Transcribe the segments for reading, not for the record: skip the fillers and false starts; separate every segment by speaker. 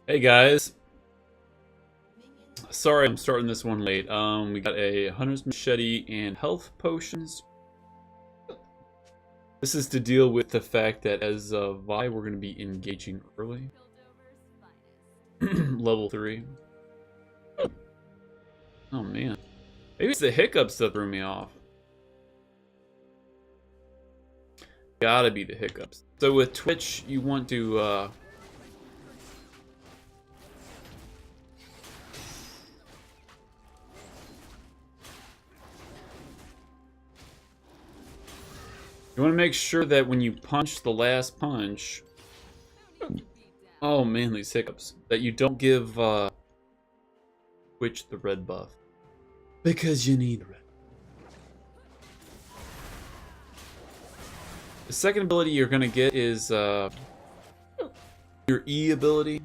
Speaker 1: Hey guys, sorry I'm starting this one late. We got a hunter's machete and health potions. This is to deal with the fact that as Vi, we're going to be engaging early. Level 3. Oh man, maybe it's the hiccups that threw me off. Gotta be the hiccups. So with Twitch, you want to make sure that when you punch the last punch, oh man, these hiccups, that you don't give Twitch the red buff. Because you need red. The second ability you're gonna get is your E ability.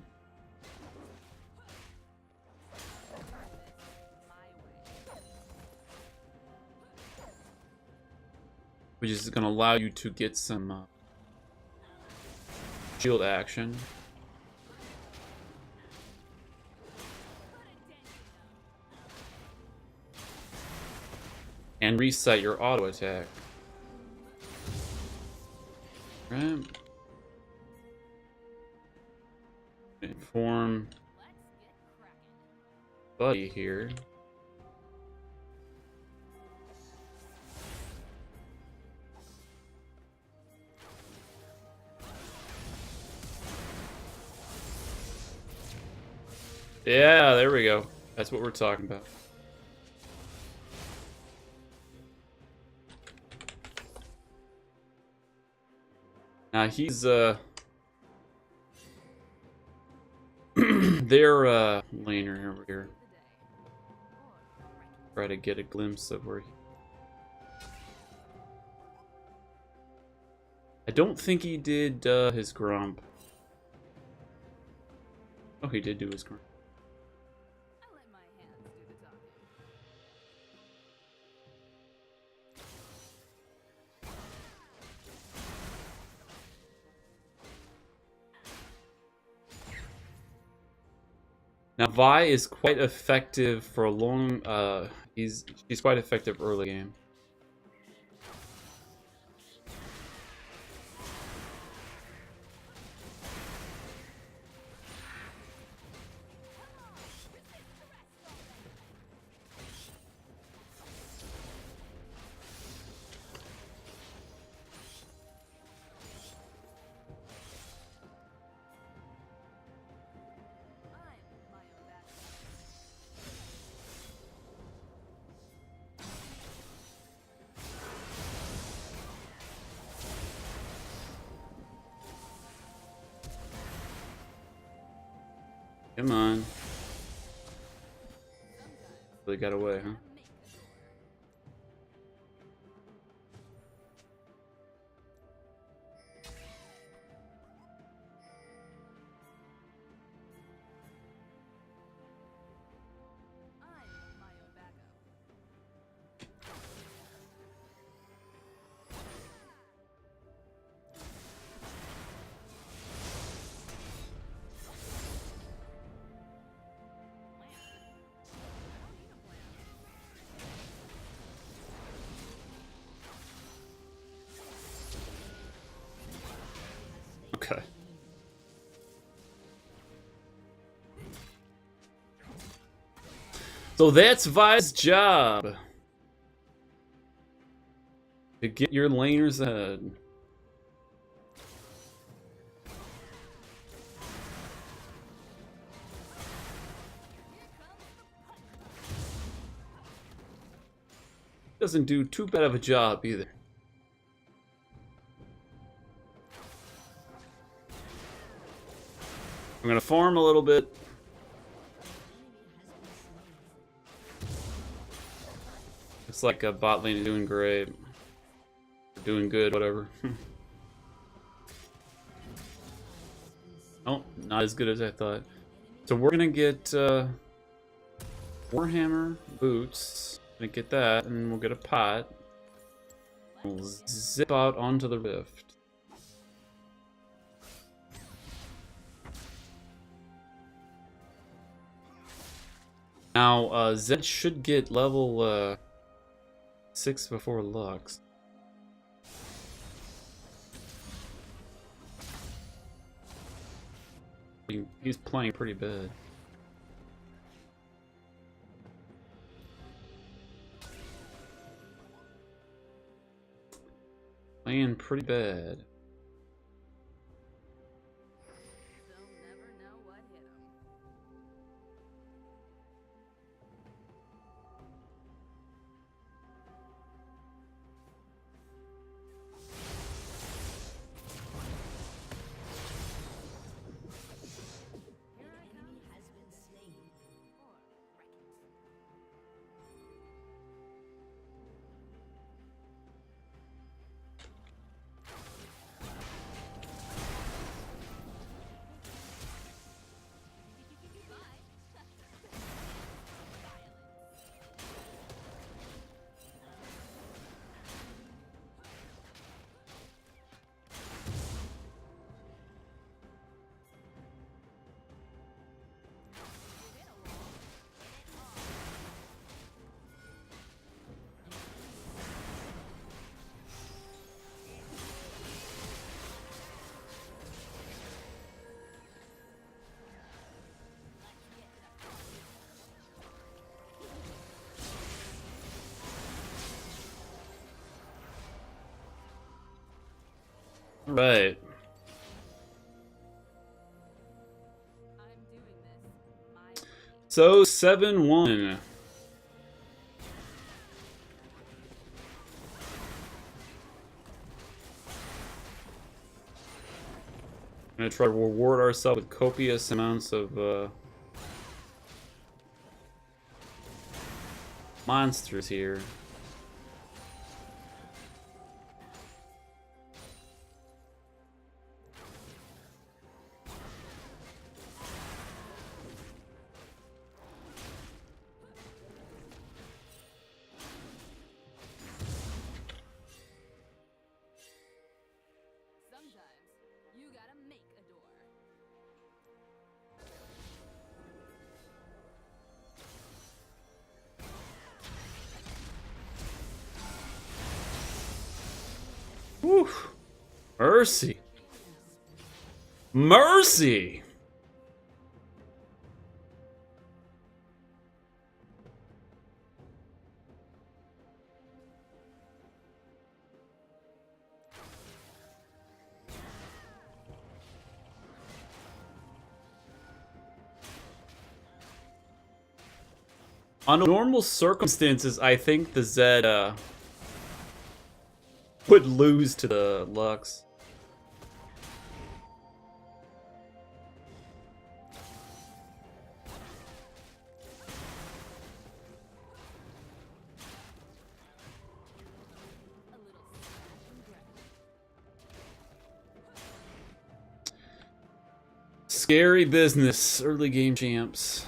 Speaker 1: Which is gonna allow you to get some shield action. And reset your auto attack. Right. Inform Buddy here. Yeah, there we go. That's what we're talking about. Now he's their laner over here. Try to get a glimpse of where he... I don't think he did his grump. Oh, he did do his grump. Now Vi is quite effective for a long she's quite effective early game. Come on. Really got away, huh? Okay. So that's Vi's job. To get your laners ahead. Doesn't do too bad of a job either. I'm gonna farm a little bit. It's like a bot lane doing great. Or doing good, whatever. Oh, not as good as I thought. So we're gonna get Warhammer boots. Gonna get that, and we'll get a pot. We'll zip out onto the rift. Now, Zed should get level 6 before Lux. He's playing pretty bad. Playing pretty bad. Right. So 7-1. Gonna try to reward ourselves with copious amounts of monsters here. Whew. Mercy. Mercy! On normal circumstances, I think the Zed would lose to the Lux. Scary business, early game champs.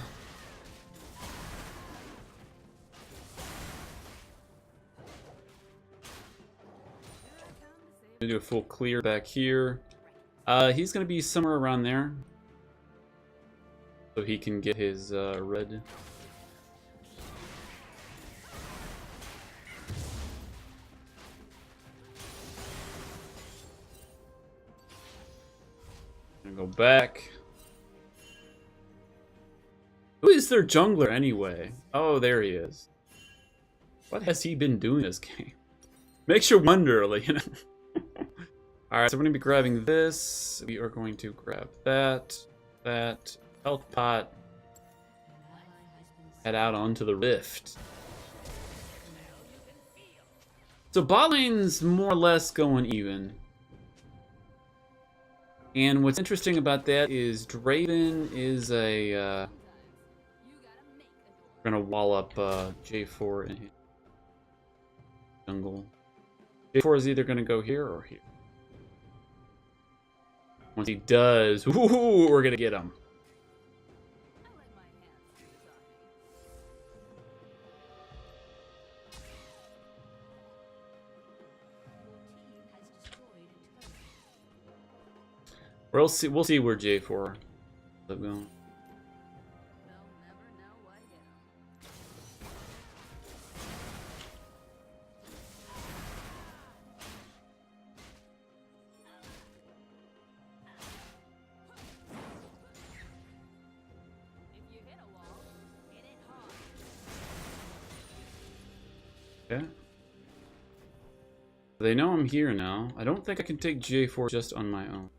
Speaker 1: Gonna do a full clear back here. He's gonna be somewhere around there, so he can get his red. Gonna go back. Who is their jungler anyway? Oh, there he is. What has he been doing this game? Makes you wonder, like, you know. Alright, so we're going to be grabbing this. We are going to grab that, health pot, head out onto the rift. So bot lane's more or less going even. And what's interesting about that is Draven is a... we're going to wall up J4 in jungle. J4 is either going to go here or here. Once he does, ooh, we're gonna get him. We'll see where J4 is going. Okay. They know I'm here now. I don't think I can take GA4 just on my own.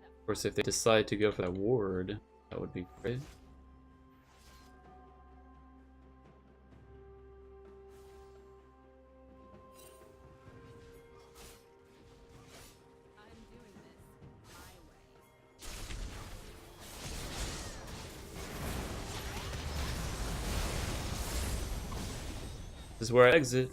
Speaker 1: Of course, if they decide to go for that ward, that would be great. This is where I exit.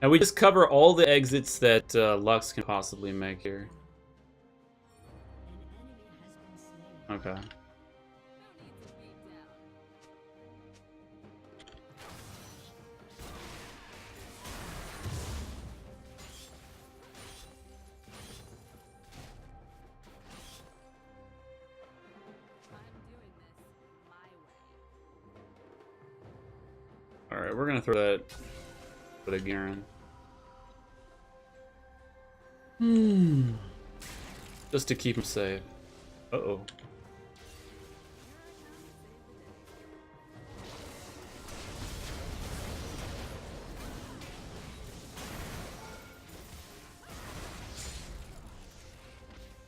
Speaker 1: And we just cover all the exits that Lux can possibly make here. Okay. Alright, we're gonna throw that for the Garen. Just to keep him safe. Uh-oh.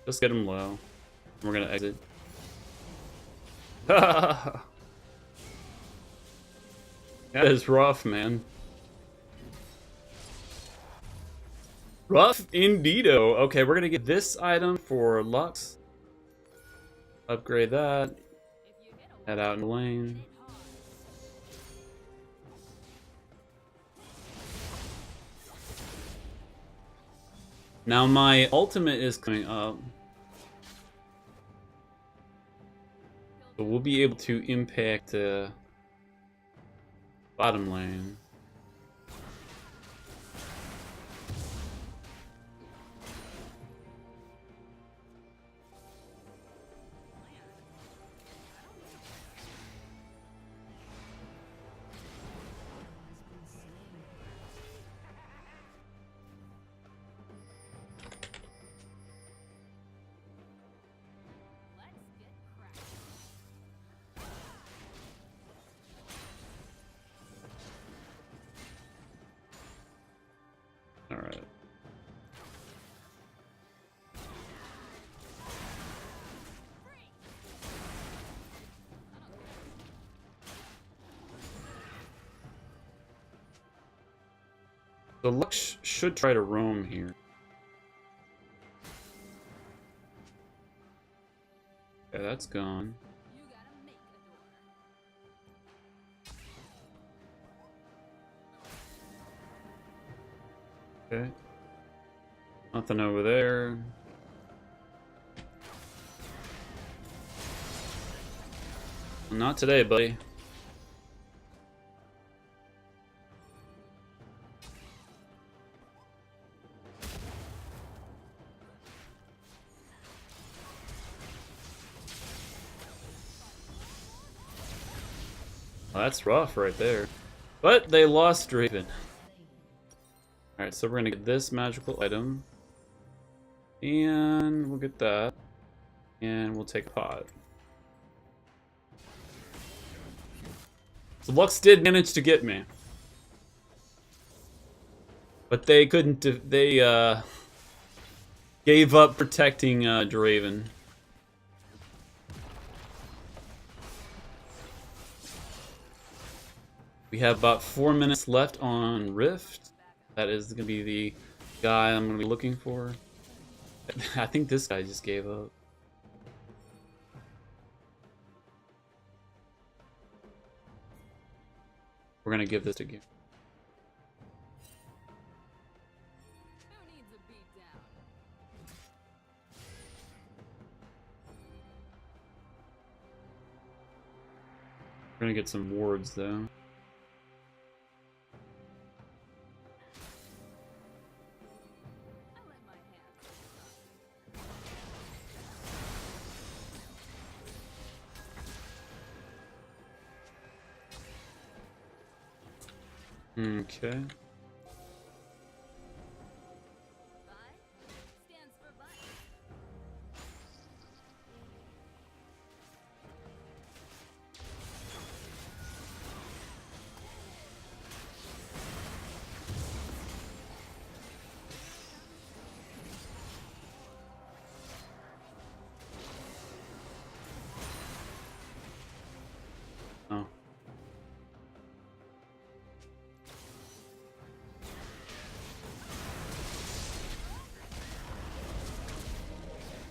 Speaker 1: Just get him low. We're gonna exit. That is rough, man. Rough indeedo. Okay, we're gonna get this item for Lux. Upgrade that. Head out in the lane. Now my ultimate is coming up. So we'll be able to impact bottom lane. Alright. The Lux should try to roam here. Okay, that's gone. Okay. Nothing over there. Not today, buddy. Well, that's rough right there. But they lost Draven. Alright, so we're gonna get this magical item. And we'll get that. And we'll take a pot. So Lux did manage to get me. But they couldn't, they gave up protecting Draven. We have about 4 minutes left on Rift. That is going to be the guy I'm going to be looking for. I think this guy just gave up. We're going to give this to Garen. We're going to get some wards though. Okay.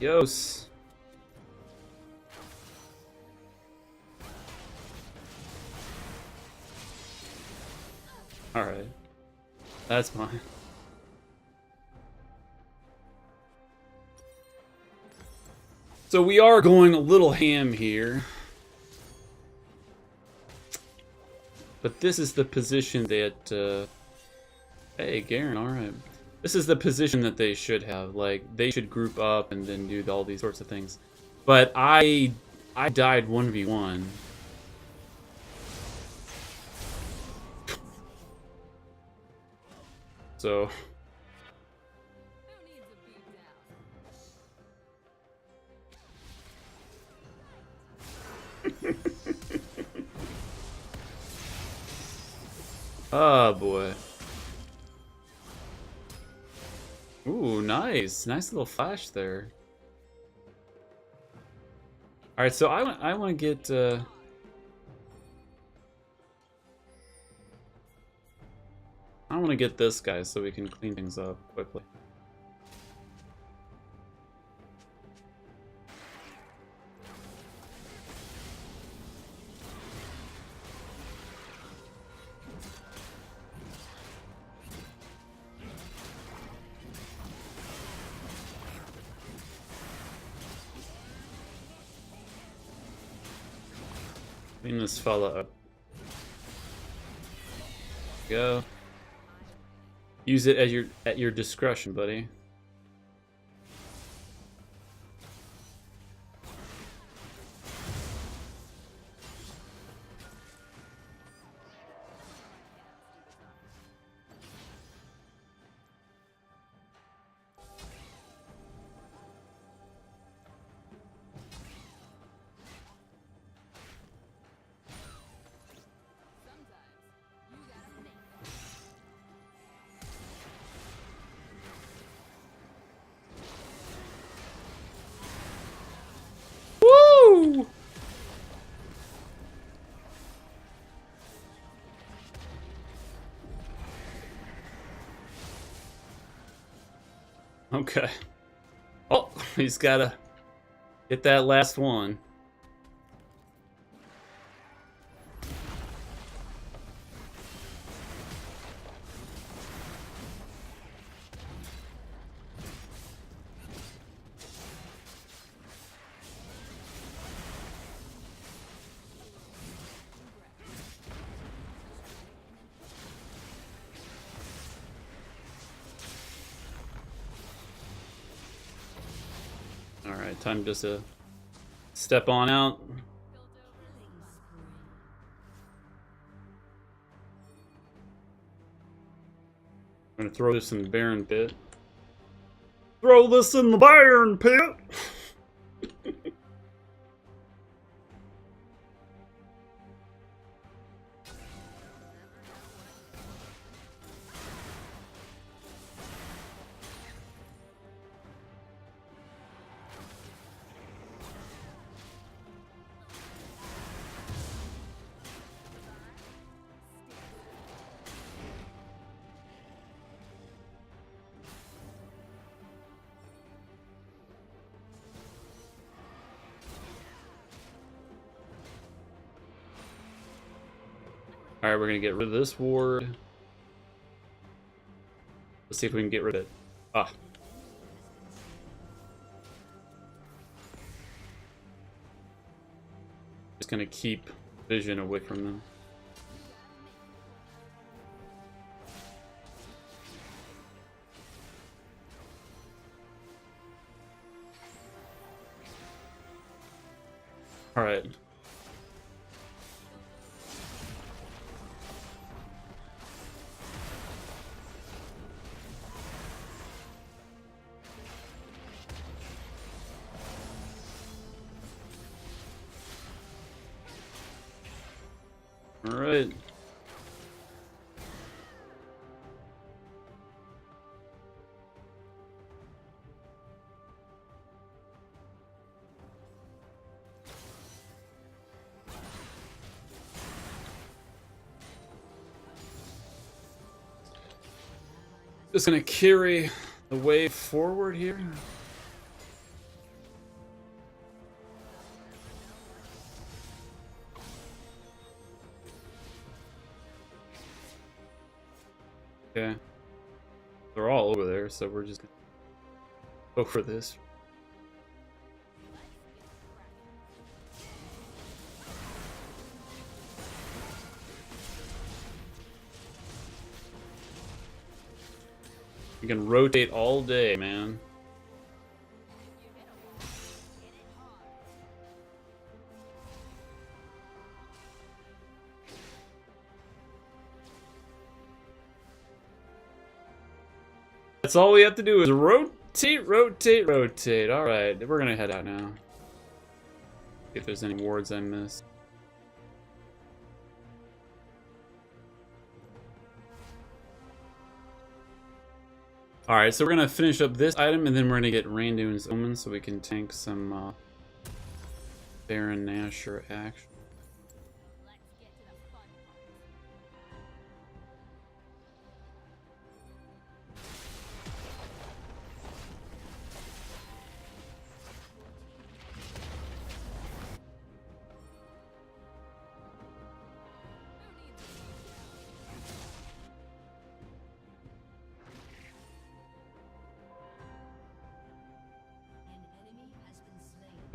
Speaker 1: Adios. Alright. That's fine. So we are going a little ham here. But this is the position that, hey, Garen, alright. This is the position that they should have. Like, they should group up and then do all these sorts of things. But I died 1v1. So... Oh boy. Ooh, nice. Nice little flash there. Alright, so I want to get... I want to get this guy so we can clean things up quickly. Clean this fella up. Go. Use it at your discretion, buddy. Woo! Okay. Oh, he's gotta get that last one. Alright, time just to step on out. I'm gonna throw this in the Baron pit. Throw this in the Baron pit! Alright, we're gonna get rid of this ward. Let's see if we can get rid of it. Ah. Just gonna keep vision away from them. Alright. Alright. Just gonna carry the wave forward here. Yeah. They're all over there, so we're just gonna go for this. You can rotate all day, man. That's all we have to do is rotate, rotate, rotate. Alright, we're gonna head out now. See if there's any wards I missed. Alright, so we're gonna finish up this item and then we're gonna get Randuin's Omen so we can tank some Baron Nashor action.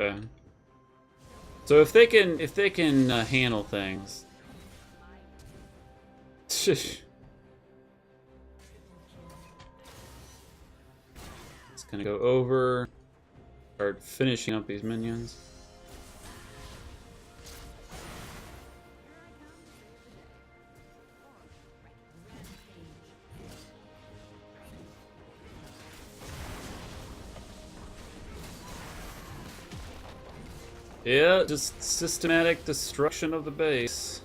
Speaker 1: Okay. So if they can handle things. It's gonna go over, start finishing up these minions. Yeah, just systematic destruction of the base.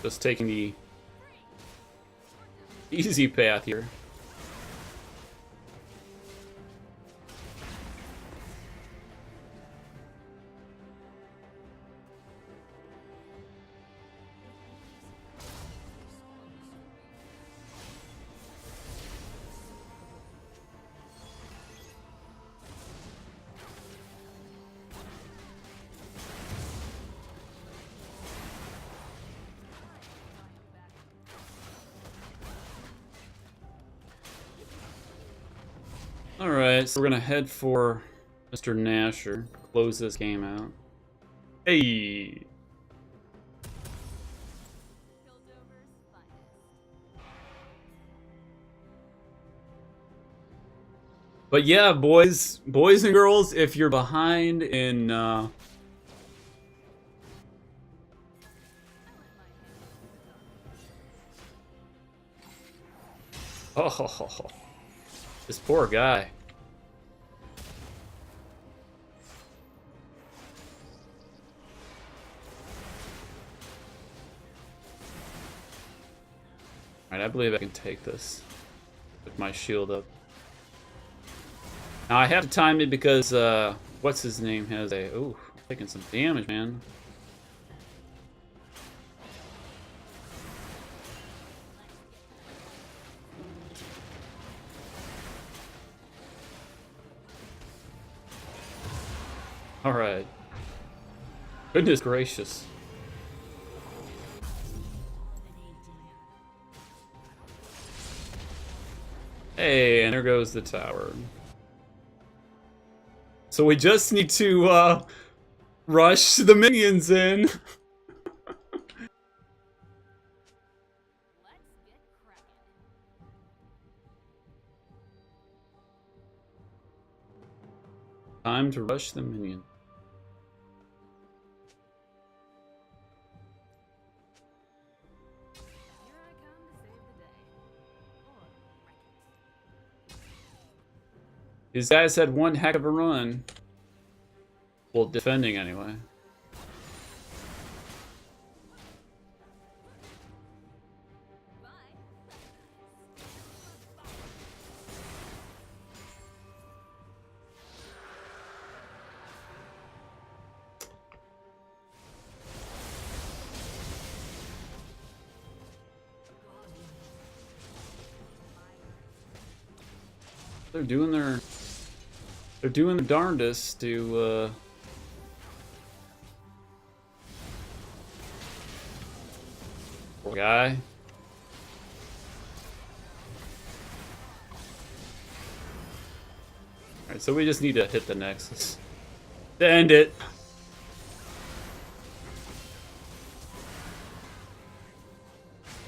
Speaker 1: Just taking the easy path here. Alright, so we're gonna head for Mr. Nashor, close this game out. Hey! But yeah, boys and girls, if you're behind in oh, this poor guy. Alright, I believe I can take this with my shield up. Now I have to time it because what's his name has a taking some damage, man. Alright. Goodness gracious. Hey, and there goes the tower. So we just need to rush the minions in. Time to rush the minion. These guys had one heck of a run. Well, defending anyway. they're doing their darndest to poor guy. Alright, so we just need to hit the Nexus to end it.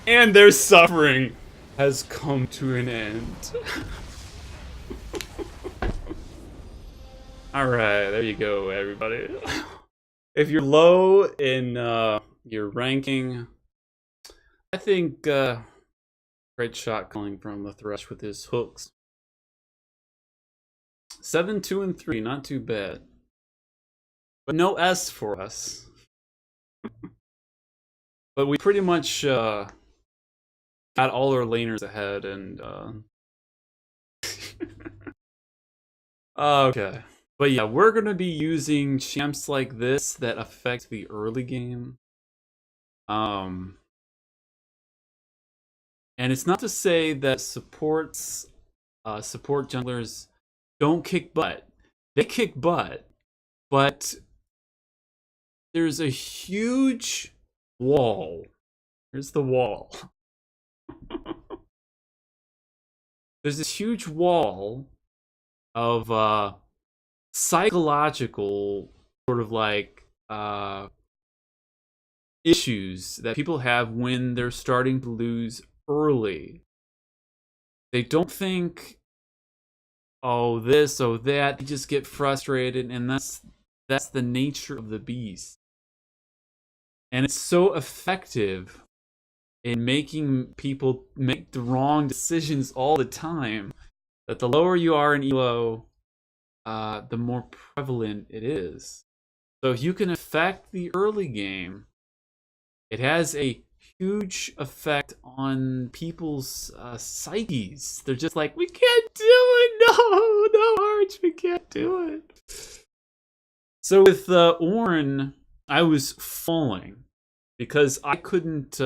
Speaker 1: And their suffering has come to an end. Alright, there you go, everybody. If you're low in your ranking, I think great shot calling from the Thresh with his hooks. 7, 2, and 3, not too bad. But no S for us. But we pretty much got all our laners ahead, and okay. But yeah, we're gonna be using champs like this that affect the early game. And it's not to say that support junglers don't kick butt. They kick butt, but there's a huge wall. Here's the wall. There's this huge wall of psychological sort of like issues that people have when they're starting to lose early. They don't think, oh this, oh that. They just get frustrated, and that's the nature of the beast. And it's so effective in making people make the wrong decisions all the time that the lower you are in elo, the more prevalent it is. So if you can affect the early game, it has a huge effect on people's psyches. They're just like, we can't do it. No, Arch, we can't do it. So with Ornn, I was falling because I couldn't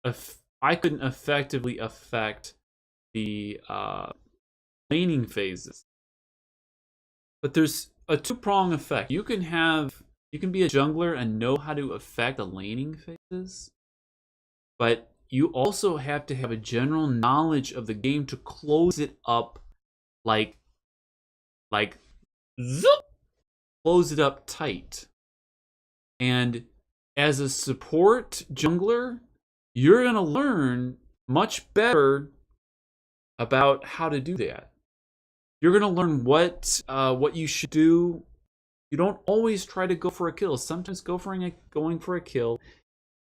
Speaker 1: effectively affect the laning phases. But there's a two-prong effect. You can be a jungler and know how to affect the laning phases, but you also have to have a general knowledge of the game to close it up, like zoop, close it up tight. And as a support jungler, you're gonna learn much better about how to do that. You're gonna learn what you should do. You don't always try to go for a kill. Sometimes going for a kill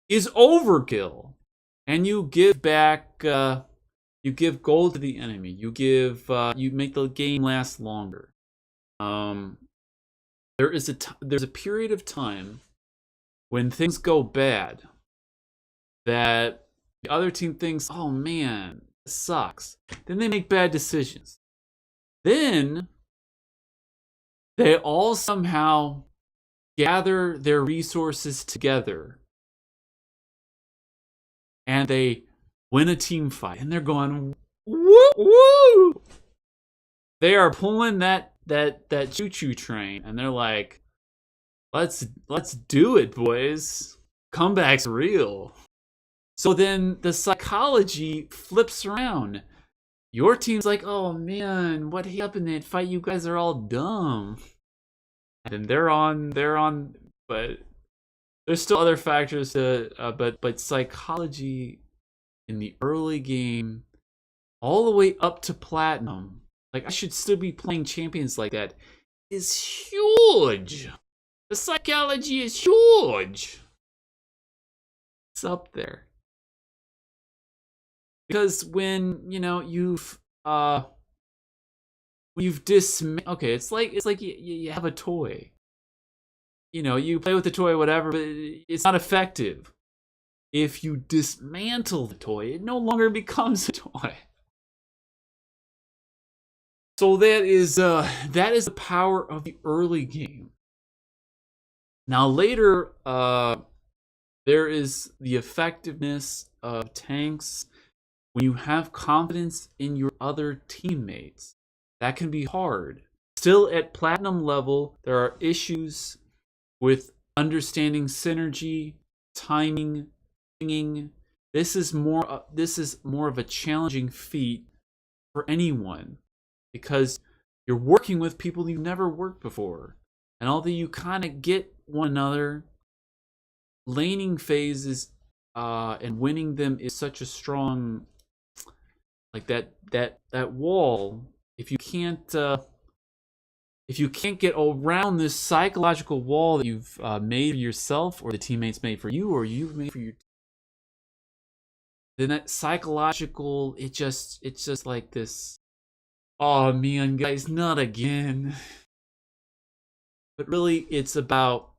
Speaker 1: is overkill, and you give back. You give gold to the enemy. You make the game last longer. There's a period of time when things go bad that the other team thinks, oh man, this sucks. Then they make bad decisions. Then they all somehow gather their resources together and they win a team fight, and they're going woo woo. They are pulling that choo-choo train, and they're like, let's do it, boys. Comeback's real. So then the psychology flips around. Your team's like, oh man, what happened in that fight? You guys are all dumb. And they're on, but there's still other factors but psychology in the early game, all the way up to platinum, like I should still be playing champions like that, is huge. The psychology is huge. It's up there. Because when you've okay, it's like you have a toy. You play with the toy, whatever, but it's not effective. If you dismantle the toy, it no longer becomes a toy. So that is the power of the early game. Now later, there is the effectiveness of tanks when you have confidence in your other teammates. that can be hard. Still at platinum level, there are issues with understanding synergy, timing, singing. This is more of a challenging feat for anyone because you're working with people you've never worked before. And although you kind of get one another, laning phases and winning them is such a strong, like that wall. If you can't get around this psychological wall that you've made for yourself, or the teammates made for you, or you've made for your, then that psychological, it's just like this. Oh man, guys, not again. But really, it's about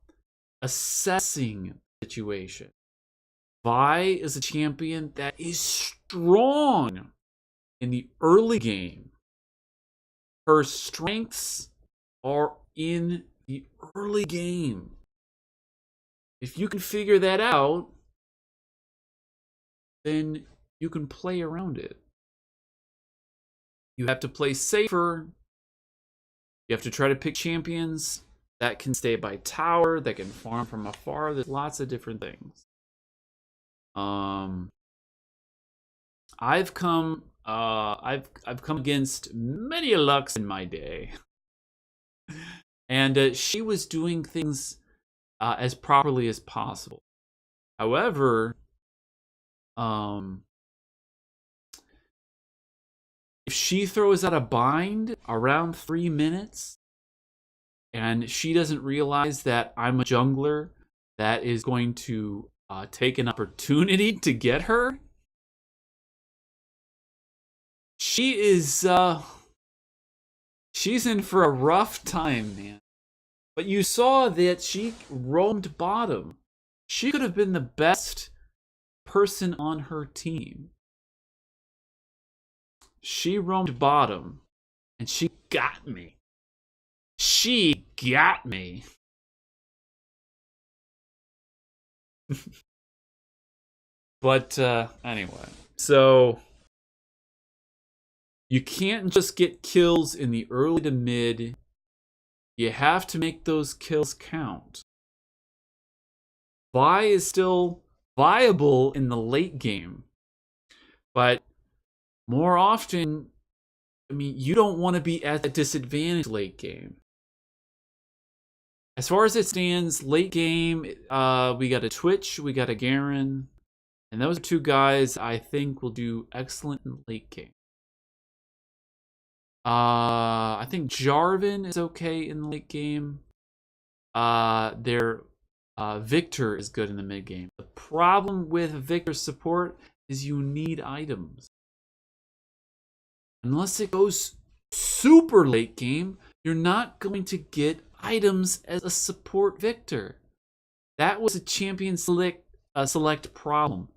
Speaker 1: assessing the situation. Vi is a champion that is strong in the early game. Her strengths are in the early game. If you can figure that out, then you can play around it. You have to play safer. You have to try to pick champions that can stay by tower, that can farm from afar. There's lots of different things. I've come against many a Lux in my day, and she was doing things as properly as possible. However, if she throws out a bind around 3 minutes, and she doesn't realize that I'm a jungler that is going to take an opportunity to get her, she's in for a rough time, man. But you saw that she roamed bottom. She could have been the best person on her team. She roamed bottom, and she got me. She got me. But anyway, so you can't just get kills in the early to mid. You have to make those kills count. Vi is still viable in the late game, but more often, I mean, you don't want to be at a disadvantage late game. As far as it stands, late game, we got a Twitch, we got a Garen, and those are two guys I think will do excellent in late game. I think Jarvan is okay in the late game. Victor is good in the mid game. The problem with Victor's support is you need items. Unless it goes super late game, you're not going to get items as a support Victor. That was a champion select problem.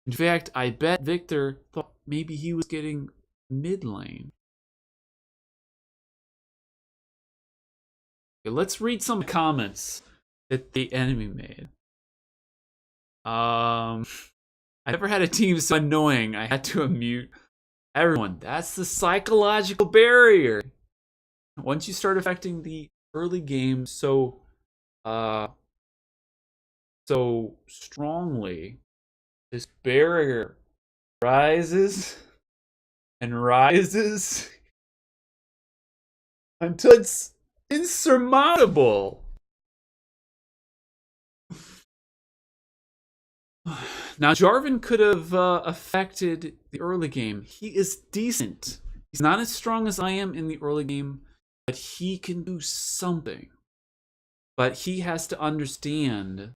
Speaker 1: In fact, I bet Victor thought maybe he was getting mid lane. Okay, let's read some comments that the enemy made. I never had a team so annoying I had to unmute everyone. That's the psychological barrier. Once you start affecting the early game so strongly, this barrier rises and rises until it's insurmountable. Now, Jarvan could have affected the early game. He is decent. He's not as strong as I am in the early game, but he can do something. But he has to understand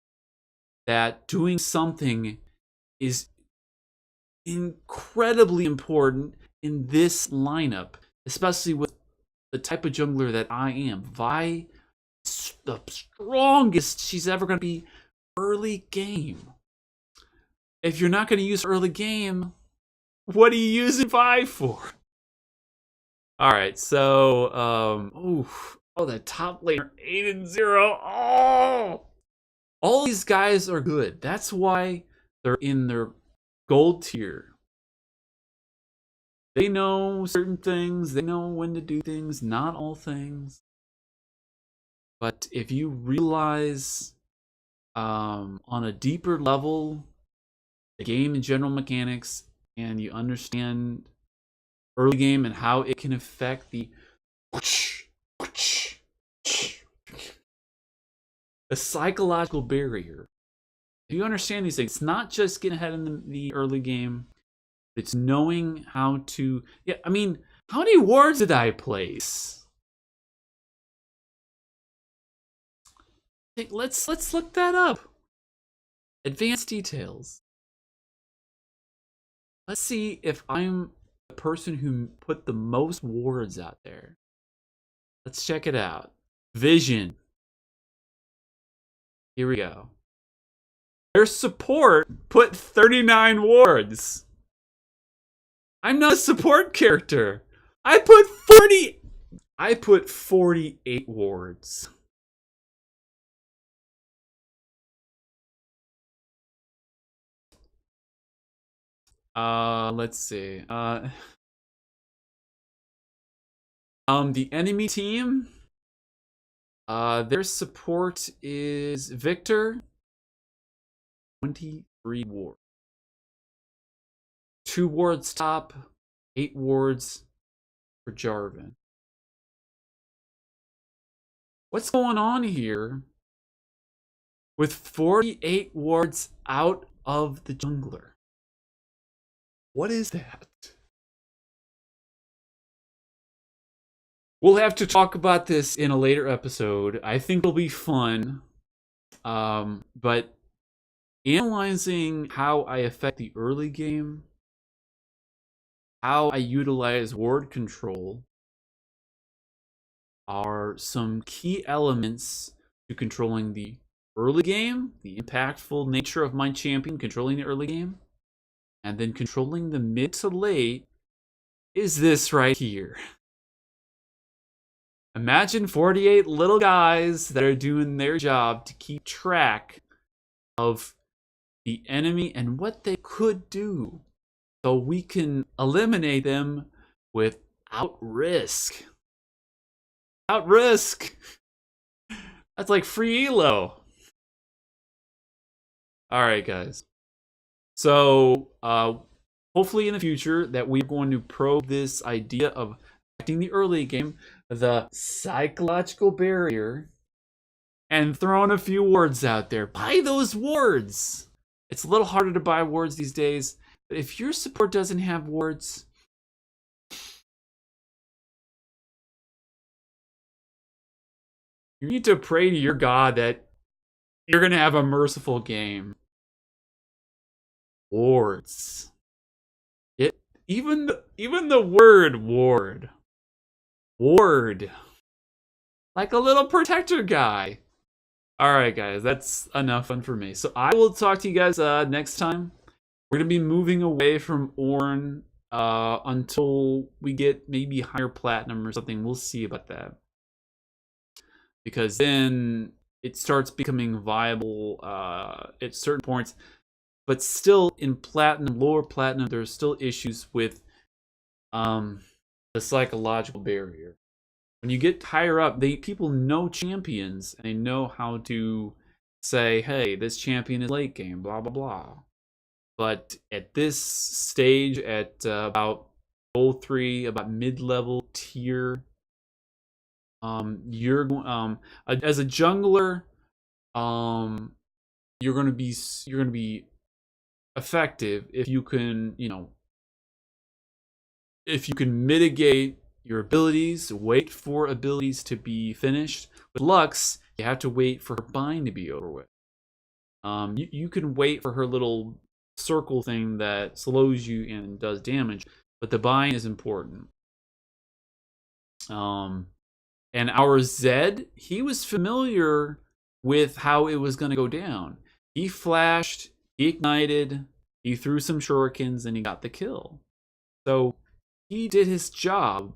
Speaker 1: that doing something is incredibly important in this lineup, especially with the type of jungler that I am. Vi is the strongest she's ever going to be early game. If you're not going to use early game, what are you using Vi for? Alright, so, the top laner, 8-0. Oh! All these guys are good. That's why they're in their gold tier. They know certain things. They know when to do things. Not all things. But if you realize on a deeper level the game and general mechanics, and you understand early game and how it can affect the psychological barrier. If you understand these things, it's not just getting ahead in the early game. It's knowing how to. Yeah, I mean, how many wards did I place? Let's look that up. Advanced details. Let's see if I'm the person who put the most wards out there. Let's check it out. Vision. Here we go. Their support put 39 wards. I'm not a support character. I put 48 wards. Let's see. The enemy team, their support is Victor, 23 wards. 2 wards top, 8 wards for Jarvan. What's going on here with 48 wards out of the jungler? What is that? We'll have to talk about this in a later episode. I think it'll be fun. But analyzing how I affect the early game, how I utilize ward control, are some key elements to controlling the early game, the impactful nature of my champion controlling the early game, and then controlling the mid to late is this right here. Imagine 48 little guys that are doing their job to keep track of the enemy and what they could do, so we can eliminate them without risk. Without risk. That's like free elo. Alright, guys. So, hopefully in the future that we're going to probe this idea of affecting the early game, the psychological barrier, and throwing a few wards out there. Buy those wards! It's a little harder to buy wards these days, but if your support doesn't have wards, you need to pray to your God that you're going to have a merciful game. Wards. Even the word ward. Ward. Like a little protector guy. Alright, guys, that's enough fun for me. So I will talk to you guys next time. We're going to be moving away from Ornn until we get maybe higher platinum or something. We'll see about that. Because then it starts becoming viable at certain points. But still, in platinum, lower platinum, there's still issues with the psychological barrier. When you get higher up, people know champions, and they know how to say, hey, this champion is late game, blah, blah, blah. But at this stage, at about goal 3, about mid-level tier, you're as a jungler, you're gonna be effective if you can, if you can mitigate your abilities, wait for abilities to be finished. With Lux, you have to wait for her bind to be over with. You can wait for her little circle thing that slows you and does damage, but the bind is important. And our Zed, he was familiar with how it was going to go down. He flashed, he ignited, he threw some shurikens, and he got the kill. So he did his job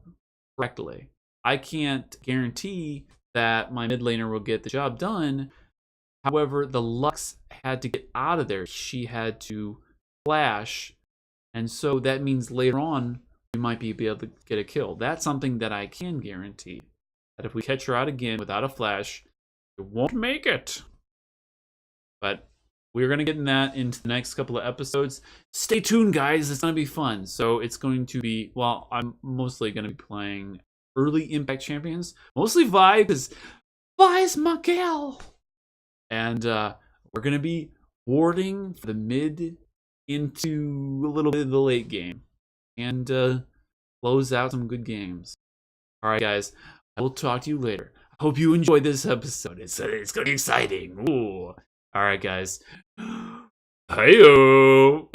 Speaker 1: correctly. I can't guarantee that my mid laner will get the job done. However, the Lux had to get out of there. She had to flash. And so that means later on, we might be able to get a kill. That's something that I can guarantee. That if we catch her out again without a flash, it won't make it. But we're going to get in that into the next couple of episodes. Stay tuned, guys. It's going to be fun. So it's going to be, well, I'm mostly going to be playing early Impact Champions. Mostly Vi, because Vi's my gal. And we're going to be warding for the mid into a little bit of the late game. And close out some good games. All right, guys. I will talk to you later. I hope you enjoyed this episode. It's going to be exciting. Ooh. All right, guys. Hi-yo.